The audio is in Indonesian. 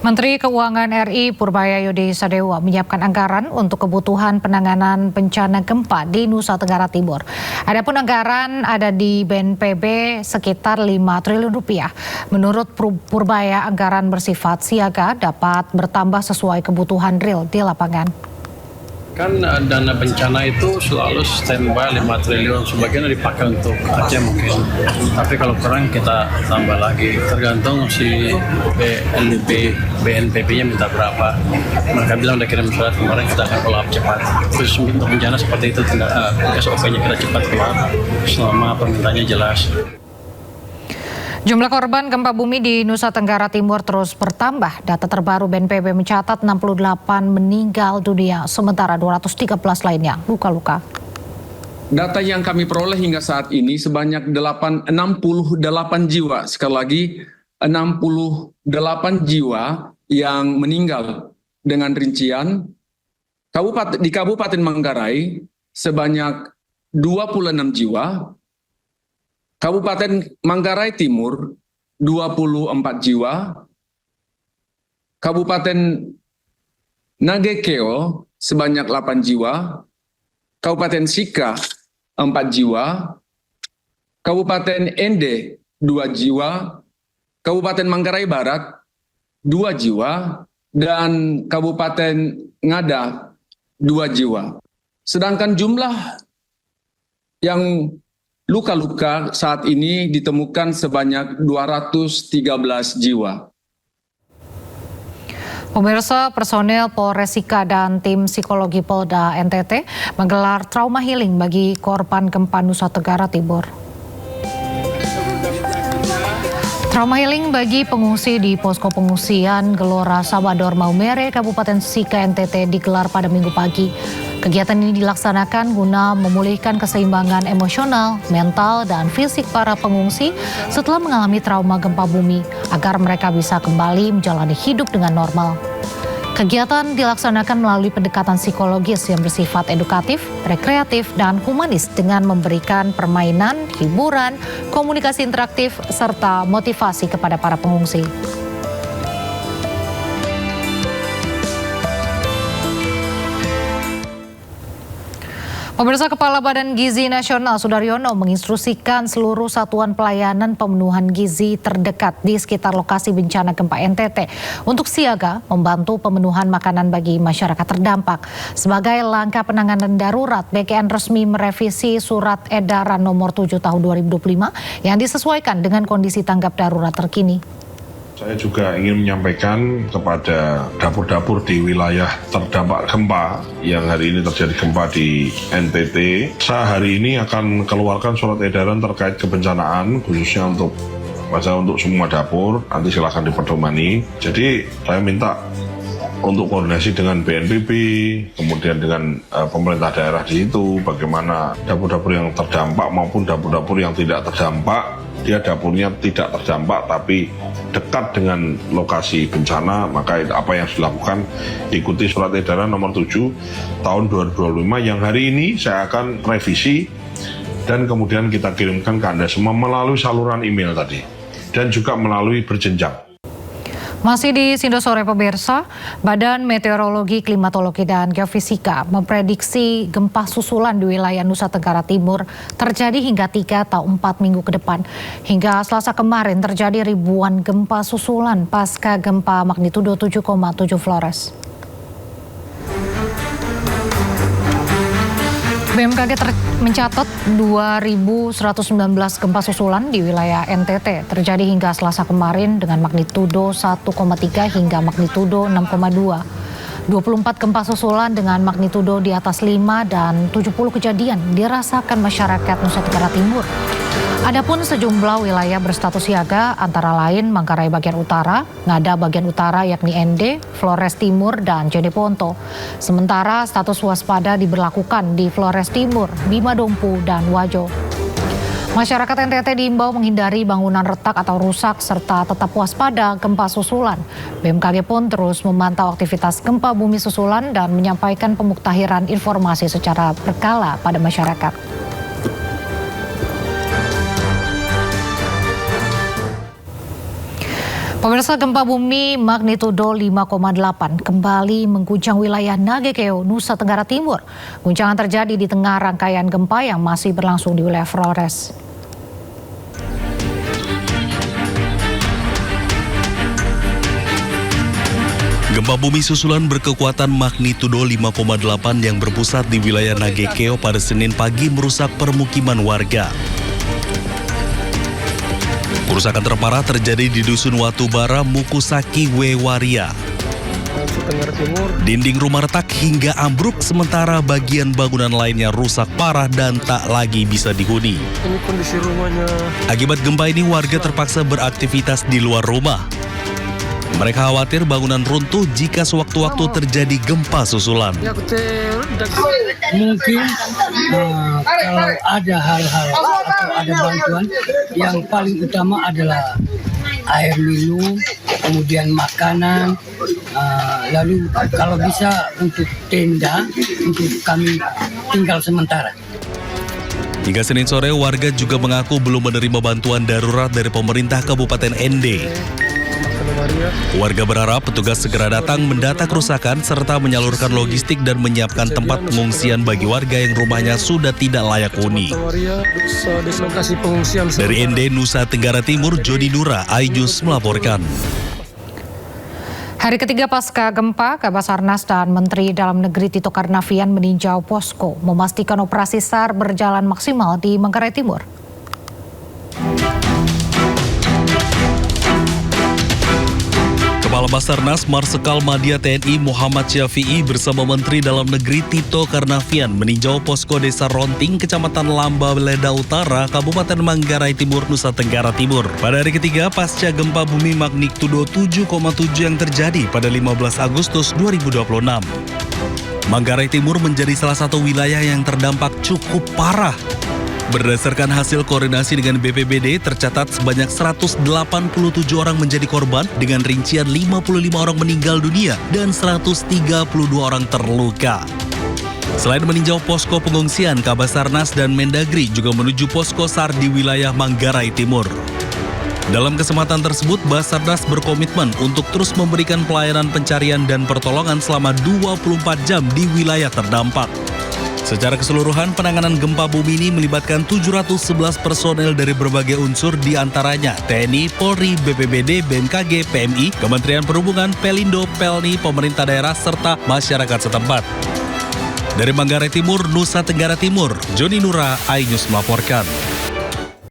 Menteri Keuangan RI Purbayayudi Sadewa menyiapkan anggaran untuk kebutuhan penanganan bencana gempa di Nusa Tenggara Timur. Adapun anggaran ada di BNPB sekitar 5 triliun rupiah. Menurut Purbaya, anggaran bersifat siaga dapat bertambah sesuai kebutuhan real di lapangan. Kan dana bencana itu selalu standby 5 triliun, sebagian dipakai untuk Aceh mungkin. Tapi kalau kurang kita tambah lagi, tergantung si BNPB-nya minta berapa. Mereka bilang udah kirim surat kemarin, kita akan follow up cepat. Khusus untuk bencana seperti itu, SOP-nya kita cepat keluar selama permintaannya jelas. Jumlah korban gempa bumi di Nusa Tenggara Timur terus bertambah. Data terbaru BNPB mencatat 68 meninggal dunia, sementara 213 lainnya luka-luka. Data yang kami peroleh hingga saat ini sebanyak 68 jiwa. Sekali lagi, 68 jiwa yang meninggal dengan rincian di Kabupaten Manggarai sebanyak 26 jiwa, Kabupaten Manggarai Timur 24 jiwa, Kabupaten Nagekeo sebanyak 8 jiwa, Kabupaten Sika 4 jiwa, Kabupaten Ende 2 jiwa, Kabupaten Manggarai Barat 2 jiwa, dan Kabupaten Ngada 2 jiwa. Sedangkan jumlah yang luka-luka saat ini ditemukan sebanyak 213 jiwa. Pemirsa, personel Polres Sika dan tim psikologi Polda NTT menggelar trauma healing bagi korban gempa Nusa Tenggara Timur. Trauma healing bagi pengungsi di posko pengungsian Gelora Sabador Maumere, Kabupaten Sika NTT digelar pada Minggu pagi. Kegiatan ini dilaksanakan guna memulihkan keseimbangan emosional, mental, dan fisik para pengungsi setelah mengalami trauma gempa bumi agar mereka bisa kembali menjalani hidup dengan normal. Kegiatan dilaksanakan melalui pendekatan psikologis yang bersifat edukatif, rekreatif, dan humanis dengan memberikan permainan, hiburan, komunikasi interaktif, serta motivasi kepada para pengungsi. Pemirsa, Kepala Badan Gizi Nasional Sudaryono menginstruksikan seluruh satuan pelayanan pemenuhan gizi terdekat di sekitar lokasi bencana gempa NTT untuk siaga membantu pemenuhan makanan bagi masyarakat terdampak. Sebagai langkah penanganan darurat, BKN resmi merevisi Surat Edaran Nomor 7 Tahun 2025 yang disesuaikan dengan kondisi tanggap darurat terkini. Saya juga ingin menyampaikan kepada dapur-dapur di wilayah terdampak gempa yang hari ini terjadi gempa di NTT. Saya hari ini akan keluarkan surat edaran terkait kebencanaan khususnya untuk semua dapur. Nanti silakan diperdomani. Jadi saya minta untuk koordinasi dengan BNPB, kemudian dengan pemerintah daerah di situ, bagaimana dapur-dapur yang terdampak maupun dapur-dapur yang tidak terdampak, dia dapurnya tidak terdampak tapi dekat dengan lokasi bencana, maka apa yang harus dilakukan ikuti surat edaran nomor 7 tahun 2025 yang hari ini saya akan revisi dan kemudian kita kirimkan ke Anda semua melalui saluran email tadi dan juga melalui berjenjang. Masih di Sindosore, pemirsa, Badan Meteorologi, Klimatologi, dan Geofisika memprediksi gempa susulan di wilayah Nusa Tenggara Timur terjadi hingga 3 atau 4 minggu ke depan. Hingga Selasa kemarin terjadi ribuan gempa susulan pasca gempa magnitudo 7,7 Flores. BMKG mencatat 2.119 gempa susulan di wilayah NTT terjadi hingga Selasa kemarin dengan magnitudo 1,3 hingga magnitudo 6,2. 24 gempa susulan dengan magnitudo di atas 5 dan 70 kejadian dirasakan masyarakat Nusa Tenggara Timur. Adapun sejumlah wilayah berstatus siaga antara lain Manggarai bagian utara, Ngada bagian utara yakni Ende, Flores Timur, dan Jeneponto. Sementara status waspada diberlakukan di Flores Timur, Bima Dompu, dan Wajo. Masyarakat NTT diimbau menghindari bangunan retak atau rusak serta tetap waspada gempa susulan. BMKG pun terus memantau aktivitas gempa bumi susulan dan menyampaikan pemuktahiran informasi secara berkala pada masyarakat. Pemirsa, gempa bumi magnitudo 5,8 kembali mengguncang wilayah Nagekeo, Nusa Tenggara Timur. Guncangan terjadi di tengah rangkaian gempa yang masih berlangsung di wilayah Flores. Gempa bumi susulan berkekuatan magnitudo 5,8 yang berpusat di wilayah Nagekeo pada Senin pagi merusak permukiman warga. Kerusakan terparah terjadi di Dusun Watubara, Mukusaki, Wewaria. Dinding rumah retak hingga ambruk, sementara bagian bangunan lainnya rusak parah dan tak lagi bisa dihuni. Ini kondisi rumahnya. Akibat gempa ini warga terpaksa beraktivitas di luar rumah. Mereka khawatir bangunan runtuh jika sewaktu-waktu terjadi gempa susulan. Mungkin kalau ada hal-hal atau ada bantuan, yang paling utama adalah air minum, kemudian makanan, lalu kalau bisa untuk tenda untuk kami tinggal sementara. Hingga Senin sore, warga juga mengaku belum menerima bantuan darurat dari pemerintah Kabupaten Ende. Warga berharap petugas segera datang mendata kerusakan serta menyalurkan logistik dan menyiapkan tempat pengungsian bagi warga yang rumahnya sudah tidak layak huni. Dari Ende, Nusa Tenggara Timur, Joni Nura, iNews melaporkan. Hari ketiga pasca gempa, Kabasarnas dan Menteri Dalam Negeri Tito Karnavian meninjau posko memastikan operasi SAR berjalan maksimal di Manggarai Timur. Kepala Basarnas Marsikal Madya TNI Muhammad Syafi'i bersama Menteri Dalam Negeri Tito Karnavian meninjau posko Desa Ronting, Kecamatan Lamba Beleda Utara, Kabupaten Manggarai Timur, Nusa Tenggara Timur. Pada hari ketiga pasca gempa bumi magnitudo 7,7 yang terjadi pada 15 Agustus 2026. Manggarai Timur menjadi salah satu wilayah yang terdampak cukup parah. Berdasarkan hasil koordinasi dengan BPBD, tercatat sebanyak 187 orang menjadi korban dengan rincian 55 orang meninggal dunia dan 132 orang terluka. Selain meninjau posko pengungsian, Kabasarnas dan Mendagri juga menuju posko SAR di wilayah Manggarai Timur. Dalam kesempatan tersebut, Basarnas berkomitmen untuk terus memberikan pelayanan pencarian dan pertolongan selama 24 jam di wilayah terdampak. Secara keseluruhan, penanganan gempa bumi ini melibatkan 711 personel dari berbagai unsur, diantaranya TNI, Polri, BPBD, BMKG, PMI, Kementerian Perhubungan, Pelindo, Pelni, pemerintah daerah, serta masyarakat setempat. Dari Manggarai Timur, Nusa Tenggara Timur, Joni Nura, iNews melaporkan.